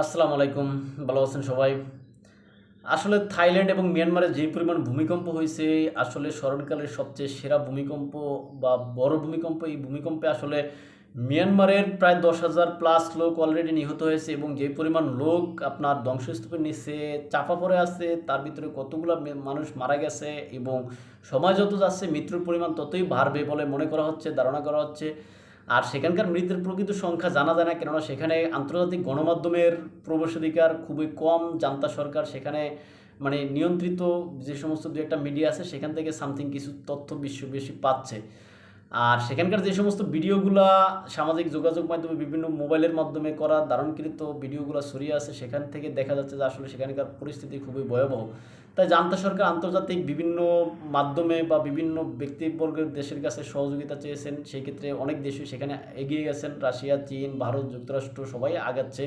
আসসালামু আলাইকুম। ভালো আছেন সবাই? আসলে থাইল্যান্ড এবং মিয়ানমারে যে পরিমাণ ভূমিকম্প হইছে, আসলে স্মরণকালের সবচেয়ে সেরা ভূমিকম্প বা বড় ভূমিকম্প। এই ভূমিকম্পে আসলে মিয়ানমারের প্রায় ১০,০০০ প্লাস লোক অলরেডি নিহত হয়েছে এবং যে পরিমাণ লোক আপনার ধ্বংসস্তূপের নিচে চাপা পড়ে আছে, তার ভিতরে কতগুলা মানুষ মারা গেছে এবং সময় যত যাচ্ছে মৃত্যুর পরিমাণ ততই বাড়বে বলে মনে করা হচ্ছে, ধারণা করা হচ্ছে। আর সেখানকার মৃতের প্রকৃত সংখ্যা জানা যায় না, কেননা সেখানে আন্তর্জাতিক গণমাধ্যমের প্রবেশাধিকার খুবই কম। জান্তা সরকার সেখানে মানে নিয়ন্ত্রিত যে সমস্ত দু একটা মিডিয়া আছে সেখান থেকে সামথিং কিছু তথ্য বিশ্ব বেশি পাচ্ছে। আর সেখানকার যে সমস্ত ভিডিওগুলা সামাজিক যোগাযোগ মাধ্যমে বিভিন্ন মোবাইলের মাধ্যমে করা ধারণকৃত ভিডিওগুলো ছড়িয়ে আছে, সেখান থেকে দেখা যাচ্ছে যে আসলে সেখানকার পরিস্থিতি খুবই ভয়াবহ। তাই জান্তা সরকার আন্তর্জাতিক বিভিন্ন মাধ্যমে বা বিভিন্ন ব্যক্তিবর্গের দেশের কাছে সহযোগিতা চেয়েছেন। সেই ক্ষেত্রে অনেক দেশই সেখানে এগিয়ে গেছেন। রাশিয়া, চীন, ভারত, যুক্তরাষ্ট্র সবাই আগাচ্ছে।